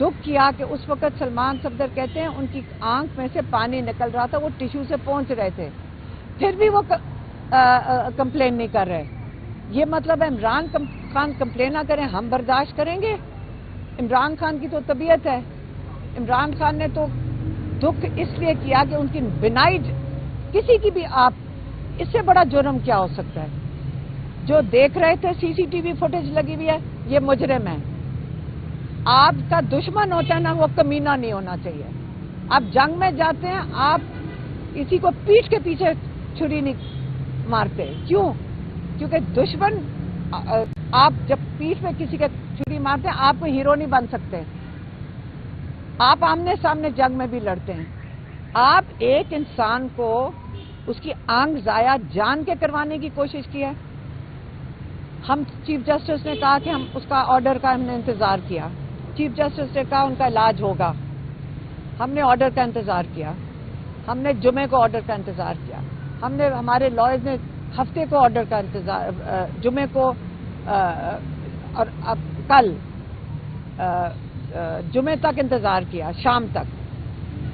دکھ کیا کہ اس وقت سلمان صفدر کہتے ہیں ان کی آنکھ میں سے پانی نکل رہا تھا، وہ ٹیشو سے پہنچ رہے تھے، پھر بھی وہ کمپلین نہیں کر رہے. یہ مطلب ہے عمران خان کمپلین نہ کریں ہم برداشت کریں گے؟ عمران خان کی تو طبیعت ہے. عمران خان نے تو دکھ اس لیے کیا کہ ان کی بنائی کسی کی بھی، آپ اس سے بڑا جرم کیا ہو سکتا ہے؟ جو دیکھ رہے تھے سی سی ٹی وی فوٹیج لگی ہوئی ہے، یہ مجرم ہے. آپ کا دشمن ہوتا ہے نا، وہ کمینہ نہیں ہونا چاہیے. آپ جنگ میں جاتے ہیں، آپ کسی کو پیٹھ کے پیچھے چھری نہیں مارتے. کیوں؟ کیونکہ دشمن، آپ جب پیٹھ میں کسی کے چھری مارتے ہیں، آپ کو ہیرو نہیں بن سکتے. آپ آمنے سامنے جنگ میں بھی لڑتے ہیں. آپ ایک انسان کو اس کی آنکھ ضائع جان کے کروانے کی کوشش کی ہے. ہم چیف جسٹس نے کہا کہ ہم اس کا آرڈر کا ہم نے انتظار کیا. چیف جسٹس نے کہا ان کا علاج ہوگا. ہم نے آرڈر کا انتظار کیا. ہم نے جمعے کو آرڈر کا انتظار کیا. ہم نے، ہمارے لائرز نے ہفتے کو آرڈر کا انتظار، جمعے کو اور اب کل جمعے تک انتظار کیا، شام تک.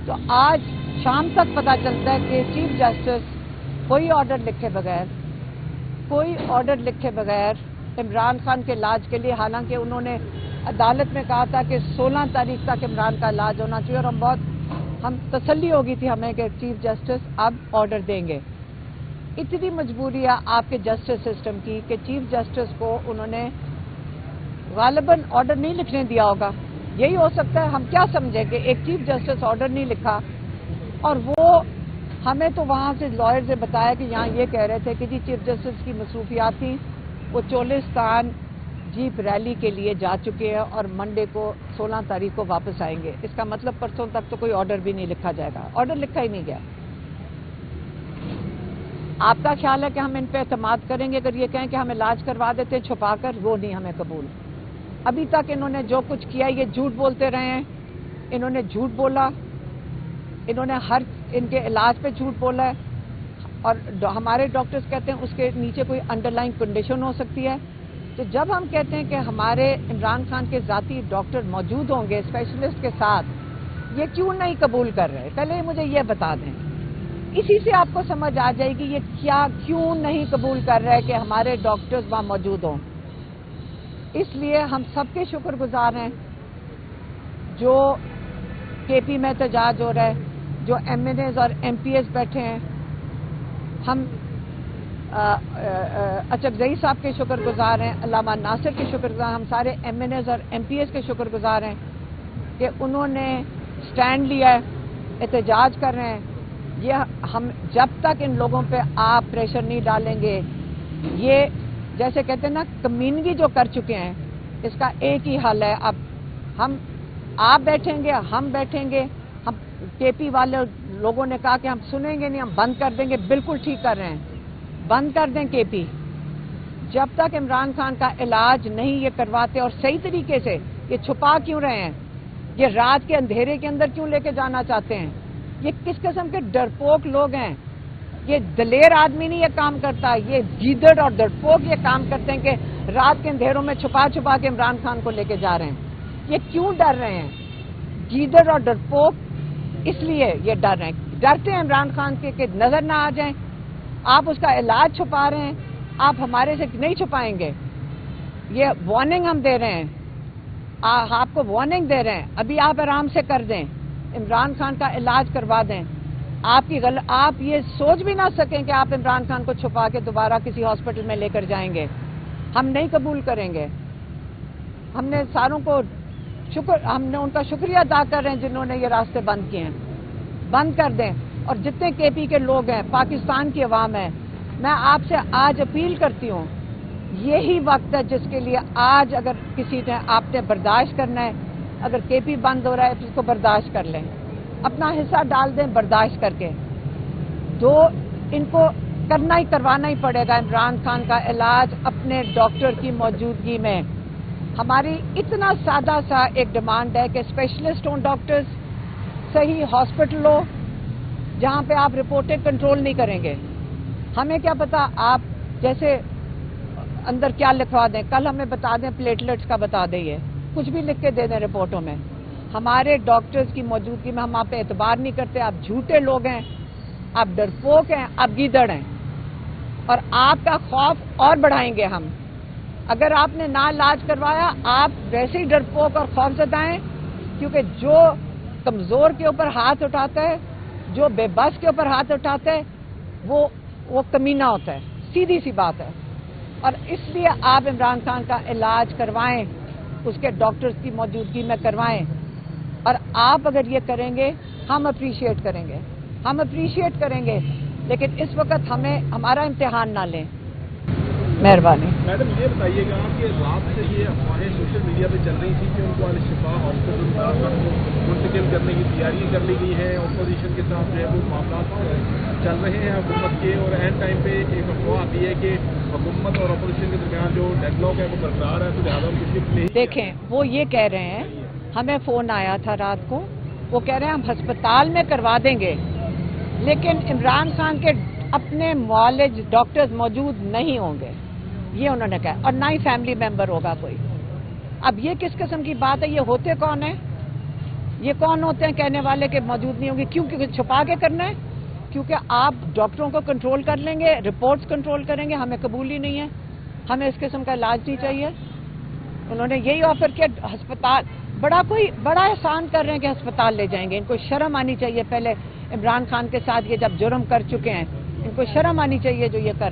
تو آج شام تک پتہ چلتا ہے کہ چیف جسٹس کوئی آرڈر لکھے بغیر عمران خان کے علاج کے لیے، حالانکہ انہوں نے عدالت میں کہا تھا کہ 16 تاریخ تک عمران کا علاج ہونا چاہیے، اور ہم تسلی ہو گئی تھی ہمیں کہ چیف جسٹس اب آرڈر دیں گے. اتنی مجبوری ہے آپ کے جسٹس سسٹم کی کہ چیف جسٹس کو انہوں نے غالباً آرڈر نہیں لکھنے دیا ہوگا. یہی ہو سکتا ہے. ہم کیا سمجھیں کہ ایک چیف جسٹس آرڈر نہیں لکھا، اور وہ ہمیں تو وہاں سے لائر سے بتایا کہ یہاں یہ کہہ رہے تھے کہ جی چیف جسٹس کی مصروفیات تھیں، وہ چولستان جیپ ریلی کے لیے جا چکے ہیں اور منڈے کو 16 تاریخ کو واپس آئیں گے. اس کا مطلب پرسوں تک تو کوئی آرڈر بھی نہیں لکھا جائے گا. آرڈر لکھا ہی نہیں گیا. آپ کا خیال ہے کہ ہم ان پہ اعتماد کریں گے اگر یہ کہیں کہ ہم علاج کروا دیتے ہیں چھپا کر؟ وہ نہیں ہمیں قبول. ابھی تک انہوں نے جو کچھ کیا یہ جھوٹ بولتے رہے ہیں. انہوں نے جھوٹ بولا، انہوں نے ان کے علاج پہ جھوٹ بولا ہے، اور ہمارے ڈاکٹرز کہتے ہیں اس کے نیچے کوئی انڈر لائن کنڈیشن ہو سکتی ہے. تو جب ہم کہتے ہیں کہ ہمارے عمران خان کے ذاتی ڈاکٹر موجود ہوں گے اسپیشلسٹ کے ساتھ، یہ کیوں نہیں قبول کر رہے؟ پہلے مجھے یہ بتا دیں. اسی سے آپ کو سمجھ آ جائے گی یہ کیوں نہیں قبول کر رہے کہ ہمارے ڈاکٹرز وہاں موجود ہوں. اس لیے ہم سب کے شکر گزار ہیں جو کے پی میں احتجاج ہو رہا ہے، جو ایم این ایز اور ایم پی ایز بیٹھے ہیں. ہم اچکزئی صاحب کے شکر گزار ہیں، علامہ ناصر کے شکر گزار، ہم سارے ایم این ایز اور ایم پی ایز کے شکر گزار ہیں کہ انہوں نے سٹینڈ لیا ہے، احتجاج کر رہے ہیں. یہ ہم جب تک ان لوگوں پہ آپ پریشر نہیں ڈالیں گے، یہ جیسے کہتے ہیں نا کمینگی جو کر چکے ہیں، اس کا ایک ہی حل ہے. اب آپ بیٹھیں گے، ہم بیٹھیں گے. ہم کے پی والے لوگوں نے کہا کہ ہم سنیں گے نہیں، ہم بند کر دیں گے. بالکل ٹھیک کر رہے ہیں، بند کر دیں کے پی. جب تک عمران خان کا علاج نہیں یہ کرواتے اور صحیح طریقے سے، یہ چھپا کیوں رہے ہیں؟ یہ رات کے اندھیرے کے اندر کیوں لے کے جانا چاہتے ہیں؟ یہ کس قسم کے ڈرپوک لوگ ہیں؟ یہ دلیر آدمی نہیں یہ کام کرتا، یہ گیدڑ اور ڈرپوک یہ کام کرتے ہیں کہ رات کے اندھیروں میں چھپا چھپا کے عمران خان کو لے کے جا رہے ہیں. یہ کیوں ڈر رہے ہیں؟ گیدڑ اور ڈرپوک اس لیے یہ ڈر رہے ہیں، ڈرتے ہیں عمران خان کے کہ نظر نہ آ جائیں. آپ اس کا علاج چھپا رہے ہیں، آپ ہمارے سے نہیں چھپائیں گے. یہ وارننگ ہم دے رہے ہیں، آپ کو وارننگ دے رہے ہیں. ابھی آپ آرام سے کر دیں، عمران خان کا علاج کروا دیں. آپ یہ سوچ بھی نہ سکیں کہ آپ عمران خان کو چھپا کے دوبارہ کسی ہاسپٹل میں لے کر جائیں گے. ہم نہیں قبول کریں گے. ہم نے ساروں کو ہم نے ان کا شکریہ ادا کر رہے ہیں جنہوں نے یہ راستے بند کیے ہیں. بند کر دیں. اور جتنے کے پی کے لوگ ہیں، پاکستان کی عوام ہے، میں آپ سے آج اپیل کرتی ہوں، یہی وقت ہے جس کے لیے آج اگر کسی نے آپ نے برداشت کرنا ہے، اگر کے پی بند ہو رہا ہے تو اس کو برداشت کر لیں، اپنا حصہ ڈال دیں برداشت کر کے. ان کو کروانا ہی پڑے گا عمران خان کا علاج اپنے ڈاکٹر کی موجودگی میں. ہماری اتنا سادہ سا ایک ڈیمانڈ ہے کہ اسپیشلسٹ ہوں ڈاکٹرز، صحیح ہاسپٹل ہو جہاں پہ آپ رپورٹیں کنٹرول نہیں کریں گے. ہمیں کیا پتا آپ جیسے اندر کیا لکھوا دیں، کل ہمیں بتا دیں پلیٹلیٹس کا بتا دیں، یہ کچھ بھی لکھ کے دے دیں رپورٹوں میں. ہمارے ڈاکٹرز کی موجودگی میں ہم آپ پہ اعتبار نہیں کرتے، آپ جھوٹے لوگ ہیں، آپ ڈرپوک ہیں، آپ گیدڑ ہیں، اور آپ کا خوف اور بڑھائیں گے ہم۔ اگر آپ نے نہ علاج کروایا، آپ ویسے ہی ڈرپوک اور خوفزدہ ہیں، کیونکہ جو کمزور کے اوپر ہاتھ اٹھاتا ہے، جو بے بس کے اوپر ہاتھ اٹھاتا ہے، وہ کمینہ ہوتا ہے، سیدھی سی بات ہے۔ اور اس لیے آپ عمران خان کا علاج کروائیں، اس کے ڈاکٹرز کی موجودگی میں کروائیں، اور آپ اگر یہ کریں گے ہم اپریشیٹ کریں گے، لیکن اس وقت ہمارا امتحان نہ لیں۔ مہربانی۔ میڈم یہ بتائیے گا کہ رات سے یہ افواہیں سوشل میڈیا پہ چل رہی تھی کہ ان کو الشفا ہاسپٹل منتقل کرنے کی تیاری کر لی گئی ہے، اپوزیشن کے ساتھ جو ہے وہ معاملات چل رہے ہیں حکومت کے، اور اینڈ ٹائم پہ ایک افواہ آتی ہے کہ حکومت اور اپوزیشن کے درمیان جو ڈیڈ لاک ہے وہ برقرار ہے، تو لہٰذا ان کی نہیں۔ دیکھیں، وہ یہ کہہ رہے ہیں، ہمیں فون آیا تھا رات کو، وہ کہہ رہے ہیں ہم ہسپتال میں کروا دیں گے، لیکن عمران خان کے اپنے معالج ڈاکٹرز موجود نہیں ہوں گے، یہ انہوں نے کہا، اور نہ ہی فیملی ممبر ہوگا کوئی۔ اب یہ کس قسم کی بات ہے؟ یہ ہوتے کون ہیں؟ یہ کون ہوتے ہیں کہنے والے کہ موجود نہیں ہوں گے؟ کیوں؟ کیونکہ چھپا کے کرنا ہے، کیونکہ آپ ڈاکٹروں کو کنٹرول کر لیں گے، رپورٹس کنٹرول کریں گے، ہمیں قبول ہی نہیں ہے، ہمیں اس قسم کا علاج نہیں چاہیے۔ انہوں نے یہی آفر کیا، ہسپتال بڑا احسان کر رہے ہیں کہ ہسپتال لے جائیں گے۔ ان کو شرم آنی چاہیے، پہلے عمران خان کے ساتھ یہ جب جرم کر چکے ہیں، ان کو شرم آنی چاہیے جو یہ کر